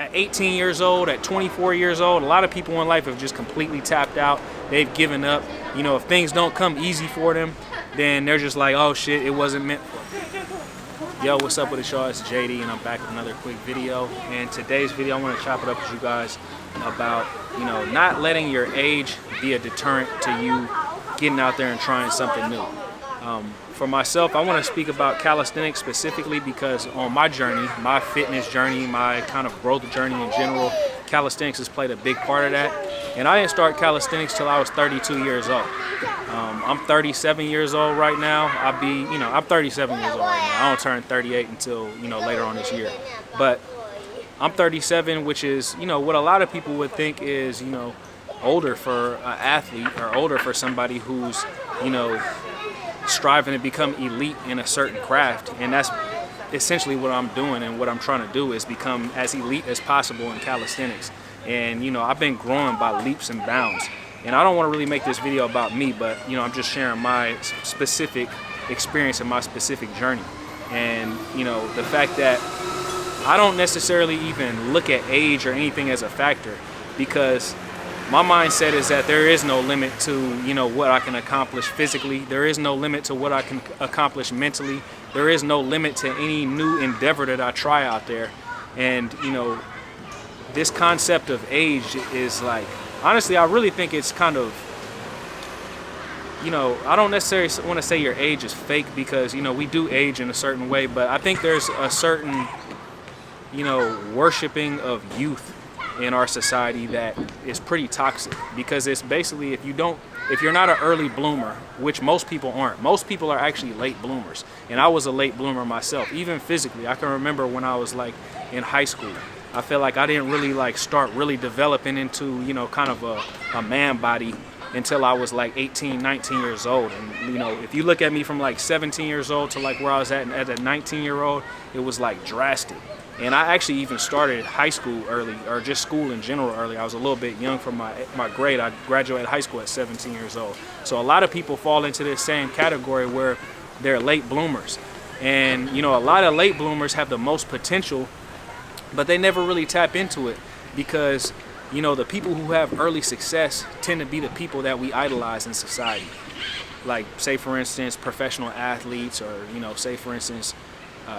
at 18 years old, at 24 years old, a lot of people in life have just completely tapped out. They've given up. You know, if things don't come easy for them, then they're just like, oh shit, it wasn't meant for me. Yo, what's up with it, y'all? It's JD, and I'm back with another quick video. And today's video, I want to chop it up with you guys about, you know, not letting your age be a deterrent to you getting out there and trying something new. For myself, I want to speak about calisthenics specifically because on my journey, my fitness journey, my kind of growth journey in general, calisthenics has played a big part of that. And I didn't start calisthenics till I was 32 years old. I'm 37 years old right now. I'm 37 years old right now. I don't turn 38 until, you know, later on this year. But I'm 37, which is, you know, what a lot of people would think is, you know, older for an athlete or older for somebody who's, you know, striving to become elite in a certain craft. And that's essentially what I'm doing, and what I'm trying to do is become as elite as possible in calisthenics. And, you know, I've been growing by leaps and bounds. And I don't want to really make this video about me, but, you know, I'm just sharing my specific experience and my specific journey. And, you know, the fact that I don't necessarily even look at age or anything as a factor, because my mindset is that there is no limit to, you know, what I can accomplish physically. There is no limit to what I can accomplish mentally. There is no limit to any new endeavor that I try out there. And, you know, this concept of age is like, honestly, I really think it's kind of, you know, I don't necessarily want to say your age is fake, because, you know, we do age in a certain way, but I think there's a certain, you know, worshiping of youth in our society that is pretty toxic, because it's basically, if you're not an early bloomer, which most people aren't. Most people are actually late bloomers, and I was a late bloomer myself. Even physically, I can remember when I was like in high school, I feel like I didn't really like start really developing into, you know, kind of a man body until I was like 18, 19 years old. And, you know, if you look at me from like 17 years old to like where I was at a 19-year-old, it was like drastic. And I actually even started high school early, or just school in general early. I was a little bit young for my grade. I graduated high school at 17 years old. So a lot of people fall into this same category where they're late bloomers. And, you know, a lot of late bloomers have the most potential, but they never really tap into it, because, you know, the people who have early success tend to be the people that we idolize in society. Like, say for instance, professional athletes, or, you know, say for instance,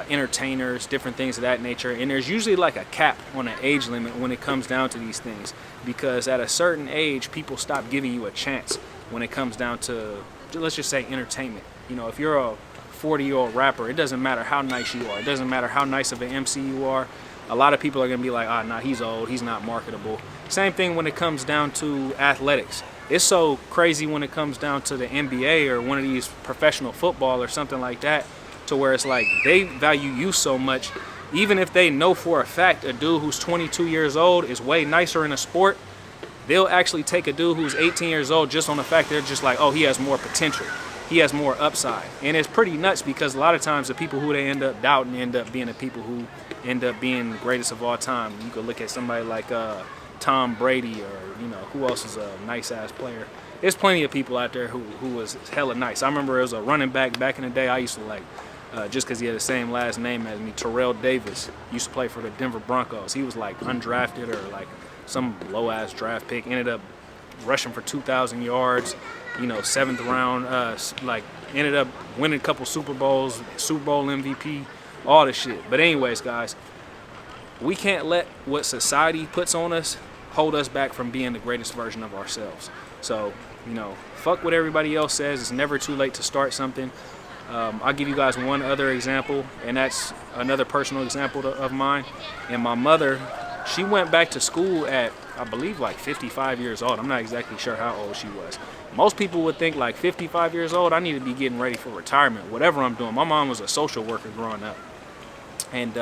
entertainers, different things of that nature. And there's usually like a cap on an age limit when it comes down to these things, because at a certain age, people stop giving you a chance when it comes down to, let's just say, entertainment. You know, if you're a 40-year-old rapper, it doesn't matter how nice you are. It doesn't matter how nice of an MC you are. A lot of people are going to be like, nah, he's old, he's not marketable. Same thing when it comes down to athletics. It's so crazy when it comes down to the NBA or one of these professional football or something like that, to where it's like they value you so much, even if they know for a fact a dude who's 22 years old is way nicer in a sport, they'll actually take a dude who's 18 years old just on the fact they're just like, oh, he has more potential, he has more upside. And it's pretty nuts, because a lot of times the people who they end up doubting end up being the people who end up being the greatest of all time. You could look at somebody like Tom Brady, or, you know, who else is a nice ass player. There's plenty of people out there who was hella nice. I remember there was a running back in the day I used to like, just because he had the same last name as me, Terrell Davis, used to play for the Denver Broncos. He was like undrafted, or like some low ass draft pick, ended up rushing for 2,000 yards, you know, 7th round, like ended up winning a couple Super Bowls, Super Bowl MVP, all this shit. But anyways, guys, we can't let what society puts on us hold us back from being the greatest version of ourselves. So, you know, fuck what everybody else says. It's never too late to start something. I'll give you guys one other example, and that's another personal example of mine. And my mother, she went back to school at, I believe, like 55 years old. I'm not exactly sure how old she was. Most people would think like 55 years old, I need to be getting ready for retirement, whatever I'm doing. My mom was a social worker growing up. And,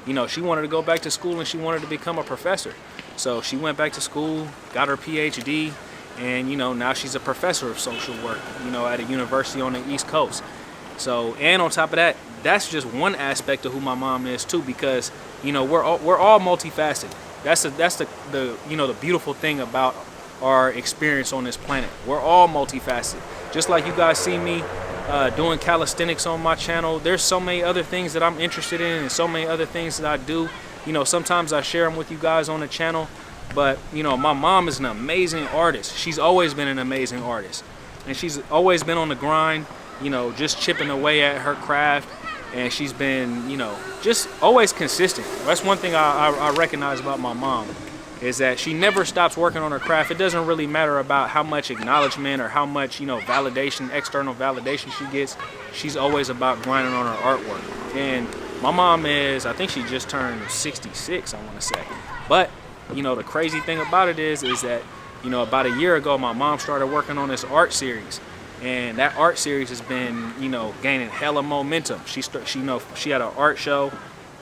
you know, she wanted to go back to school, and she wanted to become a professor. So she went back to school, got her PhD, and, you know, now she's a professor of social work, you know, at a university on the East Coast. So, and on top of that, that's just one aspect of who my mom is too, because, you know, we're all multifaceted. That's the you know, the beautiful thing about our experience on this planet. We're all multifaceted. Just like you guys see me doing calisthenics on my channel, there's so many other things that I'm interested in, and so many other things that I do sometimes I share them with you guys on the channel. But, my mom is an amazing artist. She's always been an amazing artist. And she's always been on the grind, just chipping away at her craft. And she's been, just always consistent. That's one thing I recognize about my mom, is that she never stops working on her craft. It doesn't really matter about how much acknowledgement or how much, validation, external validation she gets. She's always about grinding on her artwork. And my mom I think she just turned 66, I want to say. But the crazy thing about it is that, about a year ago, my mom started working on this art series, and that art series has been, gaining hella momentum. She had an art show,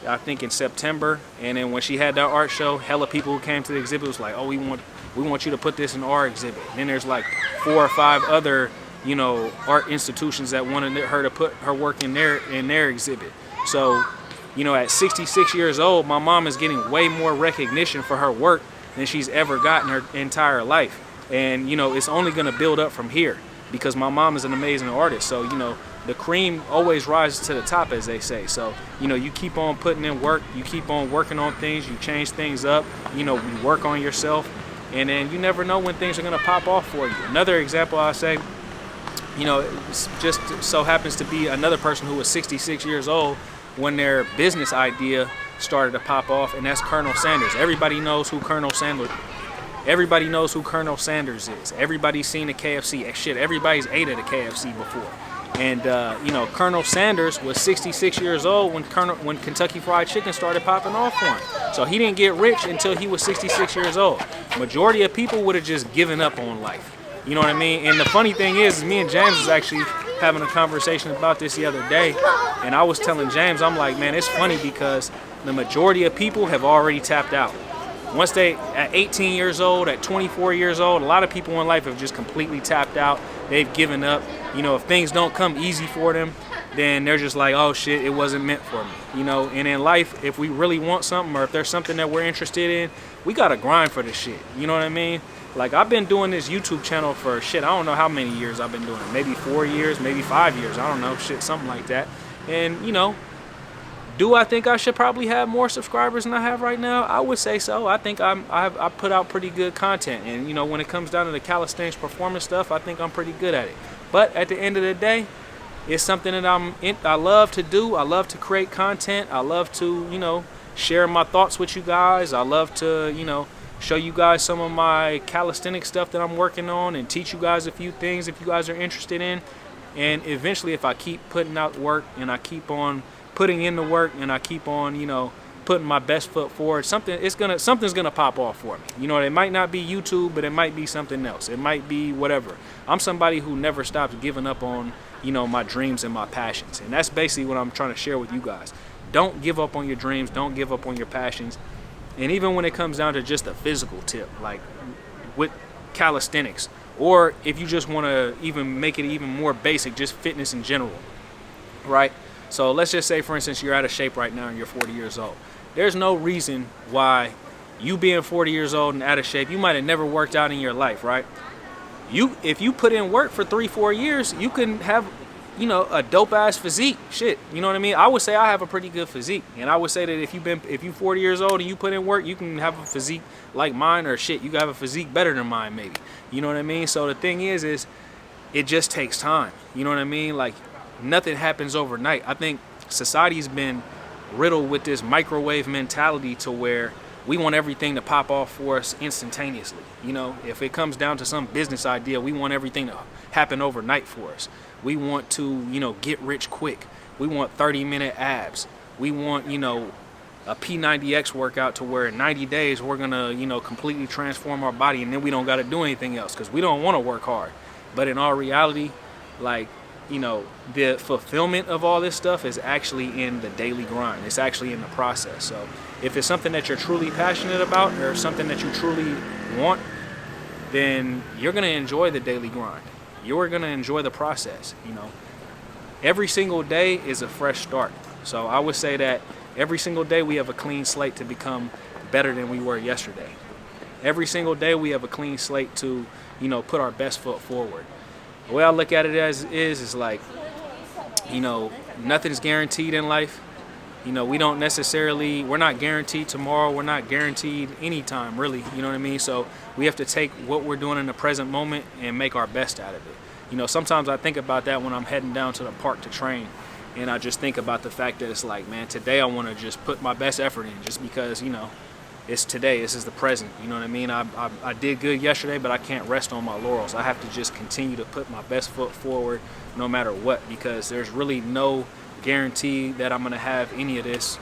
I think in September, and then when she had that art show, hella people who came to the exhibit was like, oh, we want you to put this in our exhibit. And then there's like 4 or 5 other, art institutions that wanted her to put her work in their exhibit. So, at 66 years old, my mom is getting way more recognition for her work than she's ever gotten her entire life. And, it's only going to build up from here, because my mom is an amazing artist. So, the cream always rises to the top, as they say. So, you keep on putting in work, you keep on working on things, you change things up, you work on yourself, and then you never know when things are going to pop off for you. Another example I say, it just so happens to be another person who was 66 years old when their business idea started to pop off, and that's Colonel Sanders. Everybody knows who Colonel Sanders is. Everybody's seen the KFC. Shit, everybody's ate at a KFC before. And Colonel Sanders was 66 years old when Kentucky Fried Chicken started popping off for him. So he didn't get rich until he was 66 years old. Majority of people would have just given up on life. You know what I mean? And the funny thing is me and James was actually having a conversation about this the other day, and I was telling James, I'm like, man, it's funny because the majority of people have already tapped out. Once at 18 years old, at 24 years old, a lot of people in life have just completely tapped out. They've given up. If things don't come easy for them, then they're just like, oh shit, it wasn't meant for me. And in life, if we really want something, or if there's something that we're interested in, we gotta grind for this shit. You know what I mean? Like, I've been doing this YouTube channel for shit, I don't know how many years I've been doing it. Maybe 4 years, maybe 5 years, I don't know, shit, something like that. And, do I think I should probably have more subscribers than I have right now? I would say so. I think I put out pretty good content. And, when it comes down to the calisthenics performance stuff, I think I'm pretty good at it. But at the end of the day, it's something that I love to do. I love to create content. I love to, share my thoughts with you guys. I love to, show you guys some of my calisthenics stuff that I'm working on, and teach you guys a few things if you guys are interested in. And eventually, if I keep putting out work, and I keep on putting in the work, and I keep on, putting my best foot forward, something's gonna pop off for me. It might not be YouTube, but it might be something else. It might be whatever. I'm somebody who never stops giving up on, my dreams and my passions. And that's basically what I'm trying to share with you guys. Don't give up on your dreams. Don't give up on your passions. And even when it comes down to just a physical tip, like with calisthenics, or if you just want to even make it even more basic, just fitness in general, right? So let's just say, for instance, you're out of shape right now and you're 40 years old. There's no reason why you being 40 years old and out of shape, you might have never worked out in your life, right? If you put in work for 3-4 years, you can have, a dope ass physique. Shit, you know what I mean? I would say I have a pretty good physique, and I would say that if you're 40 years old and you put in work, you can have a physique like mine, or shit, you can have a physique better than mine, maybe. You know what I mean? So the thing is it just takes time. You know what I mean? Like, nothing happens overnight. I think society's been riddled with this microwave mentality to where we want everything to pop off for us instantaneously. If it comes down to some business idea, we want everything to happen overnight for us. We want to, get rich quick. We want 30-minute abs. We want, a P90X workout to where in 90 days we're gonna, completely transform our body, and then we don't gotta do anything else because we don't want to work hard. But in all reality, like, the fulfillment of all this stuff is actually in the daily grind. It's actually in the process. So if it's something that you're truly passionate about, or something that you truly want, then you're going to enjoy the daily grind. You're going to enjoy the process. Every single day is a fresh start. So I would say that every single day we have a clean slate to become better than we were yesterday. Every single day we have a clean slate to, put our best foot forward. The way I look at it is like, nothing's guaranteed in life. You know, we don't necessarily, we're not guaranteed tomorrow. We're not guaranteed anytime, really. You know what I mean? So we have to take what we're doing in the present moment and make our best out of it. You know, sometimes I think about that when I'm heading down to the park to train. And I just think about the fact that it's like, man, today I want to just put my best effort in, just because, you know, it's today. This is the present. You know what I mean? I did good yesterday, but I can't rest on my laurels. I have to just continue to put my best foot forward no matter what, because there's really no guarantee that I'm gonna have any of this,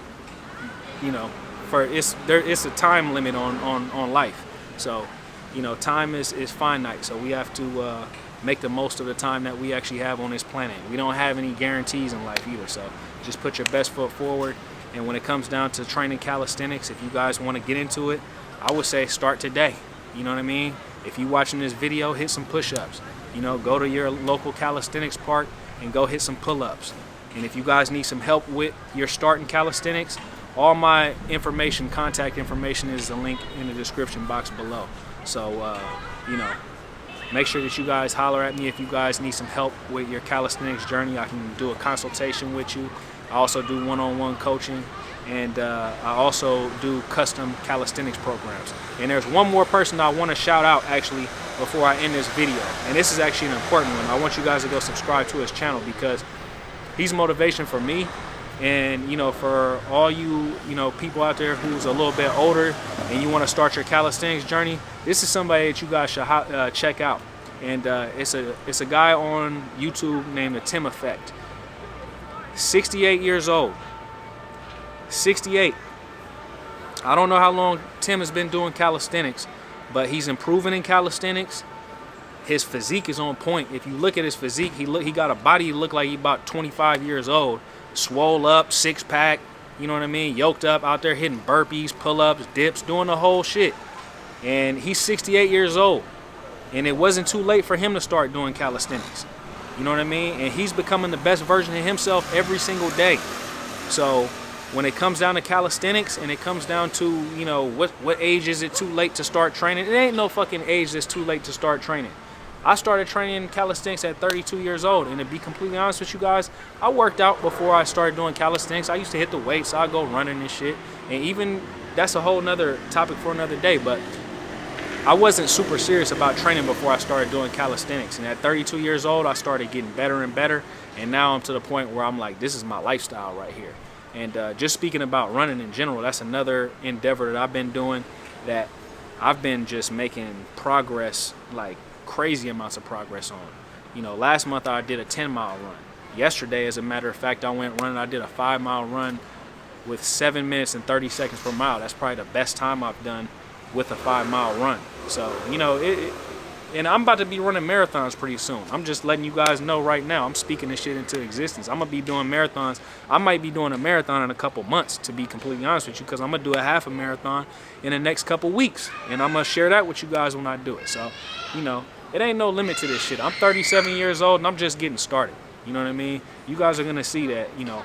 you know, it's a time limit on life. So, you know, time is finite, so we have to make the most of the time that we actually have on this planet. We don't have any guarantees in life either, so just put your best foot forward. And when it comes down to training calisthenics, if you guys want to get into it, I would say start today. You know what I mean? If you're watching this video, hit some push-ups. You know, go to your local calisthenics park and go hit some pull-ups. And if you guys need some help with your starting calisthenics, all my information, contact information, is the link in the description box below. So, you know, make sure that you guys holler at me if you guys need some help with your calisthenics journey. I can do a consultation with you. I also do one-on-one coaching, and I also do custom calisthenics programs. And there's one more person I want to shout out actually before I end this video. And this is actually an important one. I want you guys to go subscribe to his channel, because he's motivation for me, and you know, for all you know, people out there who's a little bit older and you want to start your calisthenics journey, this is somebody that you guys should check out. And it's a guy on YouTube named the Tim Effect. 68 years old. 68. I don't know how long Tim has been doing calisthenics, but he's improving in calisthenics. His physique is on point. If you look at his physique, he got a body, he look like he about 25 years old. Swole up, six-pack, you know what I mean? Yoked up, out there hitting burpees, pull-ups, dips, doing the whole shit. And he's 68 years old. And it wasn't too late for him to start doing calisthenics. You know what I mean? And he's becoming the best version of himself every single day. So when it comes down to calisthenics and it comes down to, you know, what age is it too late to start training? It ain't no fucking age that's too late to start training. I started training calisthenics at 32 years old, and to be completely honest with you guys, I worked out before I started doing calisthenics. I used to hit the weights, so I'd go running and shit. And even, that's a whole nother topic for another day, but I wasn't super serious about training before I started doing calisthenics. And at 32 years old, I started getting better and better. And now I'm to the point where I'm like, this is my lifestyle right here. And just speaking about running in general, that's another endeavor that I've been doing that I've been just making progress, like crazy amounts of progress on. You know, last month I did a 10-mile run. Yesterday, as a matter of fact, I went running. I did a 5-mile run with 7 minutes and 30 seconds per mile. That's probably the best time I've done with a 5-mile run. So, you know, and I'm about to be running marathons pretty soon. I'm just letting you guys know right now. I'm speaking this shit into existence. I'm going to be doing marathons. I might be doing a marathon in a couple months, to be completely honest with you, because I'm going to do a half a marathon in the next couple weeks. And I'm going to share that with you guys when I do it. So, you know, it ain't no limit to this shit. I'm 37 years old and I'm just getting started. You know what I mean? You guys are going to see that, you know,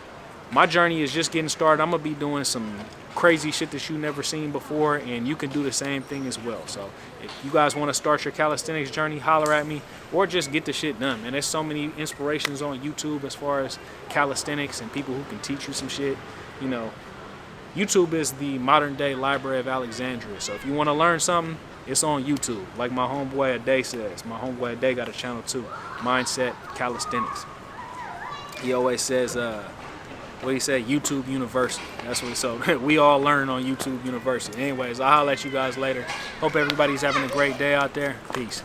my journey is just getting started. I'm going to be doing some crazy shit that you never seen before, and you can do the same thing as well. So if you guys want to start your calisthenics journey, holler at me, or just get the shit done. And there's so many inspirations on YouTube as far as calisthenics and people who can teach you some shit. You know, YouTube is the modern day Library of Alexandria. So if you want to learn something, it's on YouTube. Like my homeboy Ade says. My homeboy Ade got a channel too, Mindset Calisthenics. He always says, what he said, YouTube University. That's what. So we all learn on YouTube University. Anyways, I'll holler at you guys later. Hope everybody's having a great day out there. Peace.